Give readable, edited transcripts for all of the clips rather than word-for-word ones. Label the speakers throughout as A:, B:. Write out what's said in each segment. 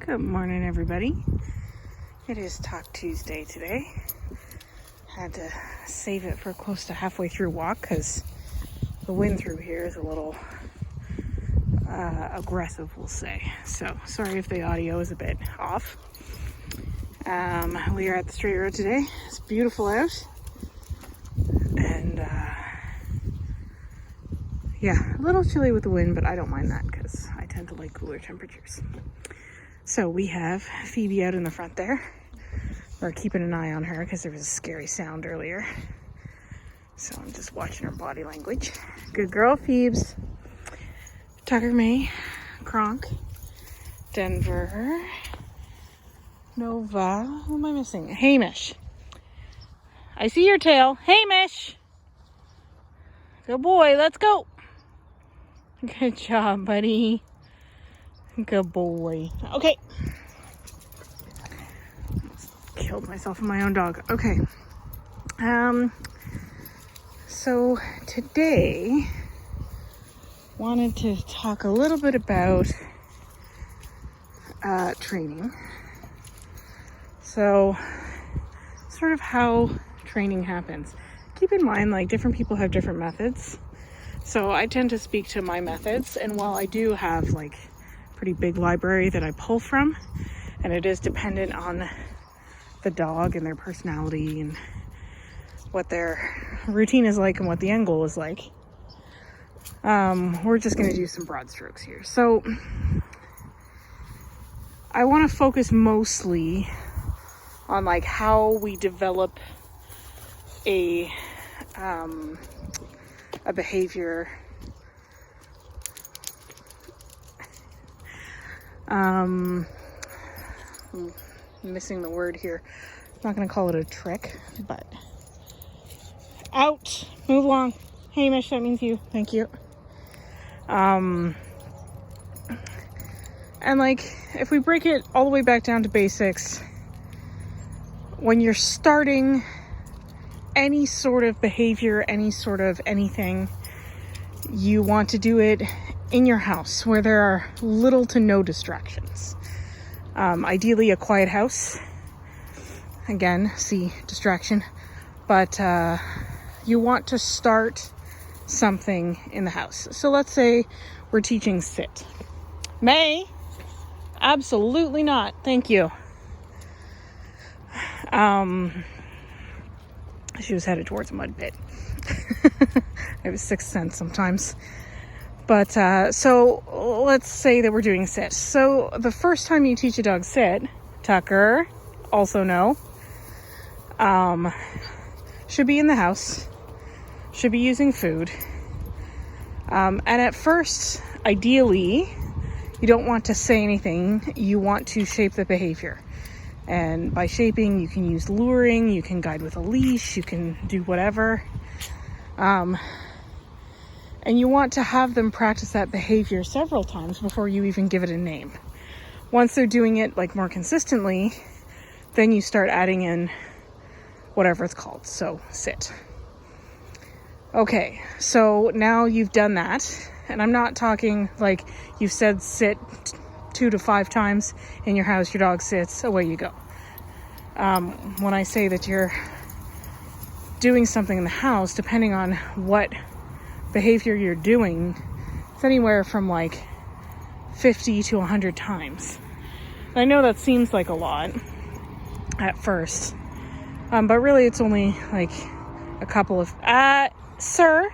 A: Good morning, everybody. It is Talk Tuesday today. Had to save it for close to halfway through walk because the wind through here is a little aggressive, we'll say. So sorry if the audio is a bit off. We are at the straight road today. It's beautiful out. And yeah, a little chilly with the wind, but I don't mind that because I tend to like cooler temperatures. So we have Phoebe out in the front there. We're keeping an eye on her because there was a scary sound earlier. So I'm just watching her body language. Good girl, Phoebes. Tucker, May, Kronk, Denver, Nova. Who am I missing? Hamish. I see your tail. Hamish. Good boy. Let's go. Good job, buddy. Good boy. Okay. Killed myself and my own dog. Okay. So today wanted to talk a little bit about training. So sort of how training happens. Keep in mind, like, different people have different methods. So I tend to speak to my methods, and while I do have like pretty big library that I pull from, and it is dependent on the dog and their personality and what their routine is like and what the end goal is like. We're just going to do some broad strokes here. So I want to focus mostly on like how we develop a behavior. I'm missing the word here. I'm not going to call it a trick, but out, move along. Hamish, that means you. Thank you. And like, if we break it all the way back down to basics, when you're starting any sort of behavior, any sort of anything, you want to do it in your house where there are little to no distractions. Ideally a quiet house. Again, see distraction. But you want to start something in the house. So let's say we're teaching sit. May? Absolutely not. Thank you. She was headed towards a mud pit. I have a sixth sense sometimes. But so let's say that we're doing sit. So the first time you teach a dog sit, Tucker, also no, should be in the house, should be using food. And at first, ideally, you don't want to say anything. You want to shape the behavior. And by shaping, you can use luring, you can guide with a leash, you can do whatever. And you want to have them practice that behavior several times before you even give it a name. Once they're doing it like more consistently, then you start adding in whatever it's called. So sit. Okay, so now you've done that. And I'm not talking like you've said sit 2 to 5 times in your house, your dog sits, away you go. When I say that you're doing something in the house, depending on what behavior you're doing, it's anywhere from like 50 to 100 times. I know that seems like a lot at first, but really it's only like a couple of sir,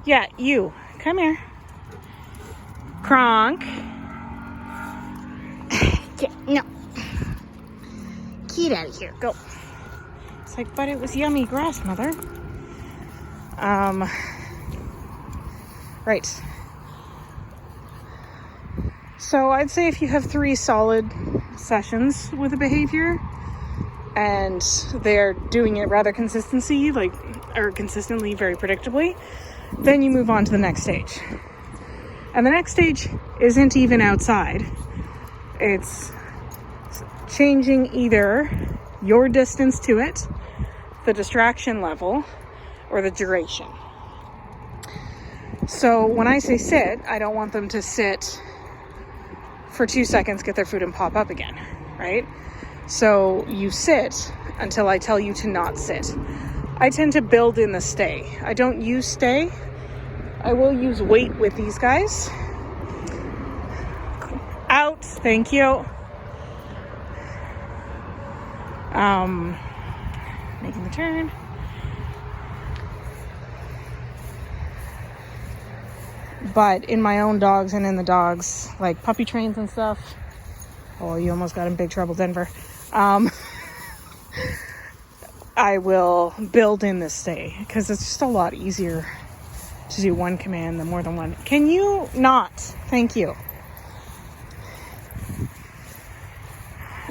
A: yeah, you come here, Kronk. No, get out of here, go. It's like, but it was yummy grass, mother. Right. So I'd say if you have 3 solid sessions with a behavior and they're doing it rather consistently, very predictably, then you move on to the next stage. And the next stage isn't even outside. It's changing either your distance to it, the distraction level, or the duration. So when I say sit, I don't want them to sit for 2 seconds, get their food and pop up again, right? So you sit until I tell you to not sit. I tend to build in the stay. I don't use stay. I will use wait with these guys. Out, thank you. Making the turn. But in my own dogs and in the dogs, like puppy trains and stuff. Oh, you almost got in big trouble, Denver. I will build in this stay because it's just a lot easier to do one command than more than one. Can you not? Thank you.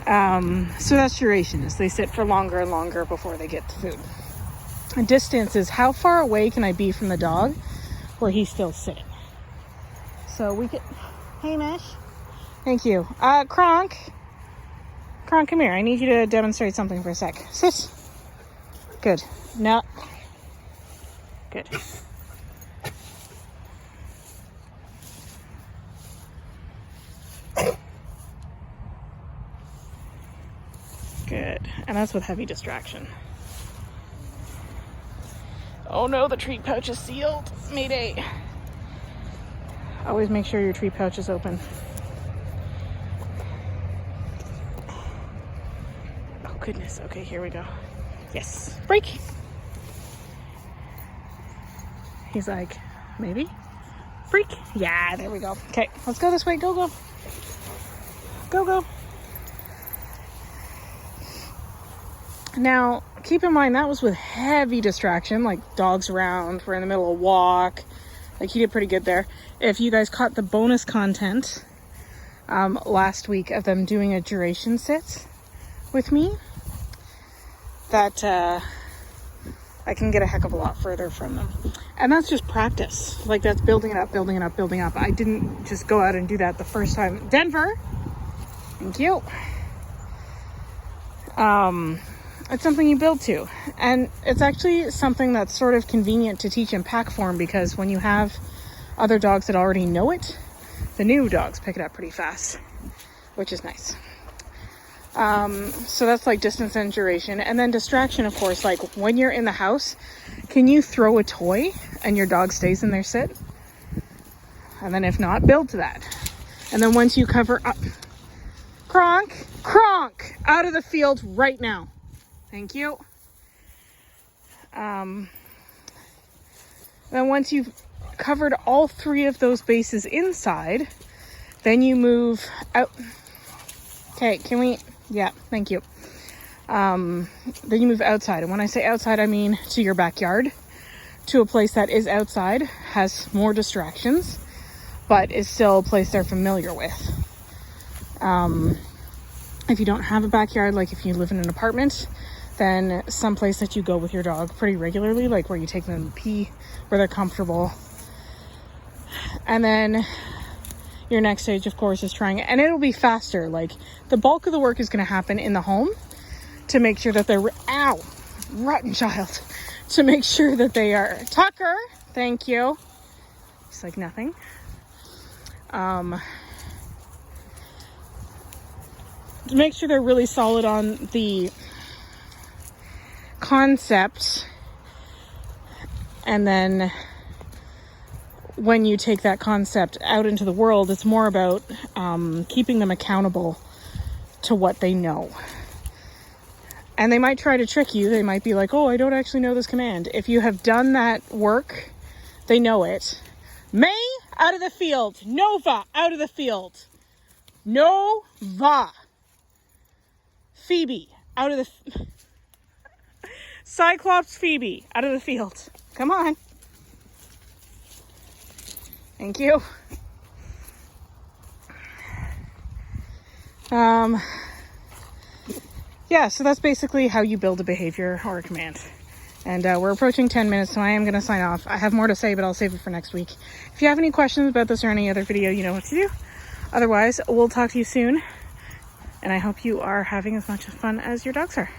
A: So that's duration, is they sit for longer and longer before they get to food. And distance is how far away can I be from the dog where he's still sitting. So we could, hey Mesh, thank you. Kronk, come here. I need you to demonstrate something for a sec. Sit. Good. No. Good. Good. And that's with heavy distraction. Oh no, the treat pouch is sealed. Mayday. Always make sure your treat pouch is open. Oh goodness. Okay, here we go. Yes. Break. He's like, maybe? Break. Yeah, there we go. Okay, let's go this way. Go, go. Go, go. Now, keep in mind, that was with heavy distraction, like dogs around. We're in the middle of a walk. Like, he did pretty good there. If you guys caught the bonus content last week of them doing a duration sit with me, that I can get a heck of a lot further from them. And that's just practice. Like, that's building it up, building it up, building up. I didn't just go out and do that the first time. Denver, thank you. It's something you build to. And it's actually something that's sort of convenient to teach in pack form, because when you have other dogs that already know it, the new dogs pick it up pretty fast, which is nice. So that's like distance and duration. And then distraction, of course, like when you're in the house, can you throw a toy and your dog stays in their sit? And then if not, build to that. And then once you cover up, Kronk, out of the field right now. Thank you. Then once you've covered all 3 of those bases inside, then you move out. Okay, can we? Yeah, thank you. Then you move outside. And when I say outside, I mean to your backyard, to a place that is outside, has more distractions, but is still a place they're familiar with. If you don't have a backyard, like if you live in an apartment, then someplace that you go with your dog pretty regularly, like where you take them to pee, where they're comfortable. And then your next stage, of course, is trying it. And it'll be faster. Like, the bulk of the work is going to happen in the home to make sure that they're... Ow! Rotten child. To make sure that they are... Tucker! Thank you. It's like nothing. To make sure they're really solid on the concept, and then when you take that concept out into the world, it's more about keeping them accountable to what they know. And they might try to trick you. They might be like, oh, I don't actually know this command. If you have done that work, they know it. May, out of the field. Nova, out of the field. Nova. Phoebe, out of the... Cyclops Phoebe, out of the field. Come on. Thank you. Yeah, so that's basically how you build a behavior or a command. And we're approaching 10 minutes, so I am going to sign off. I have more to say, but I'll save it for next week. If you have any questions about this or any other video, you know what to do. Otherwise, we'll talk to you soon. And I hope you are having as much fun as your dogs are.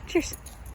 A: Cheers.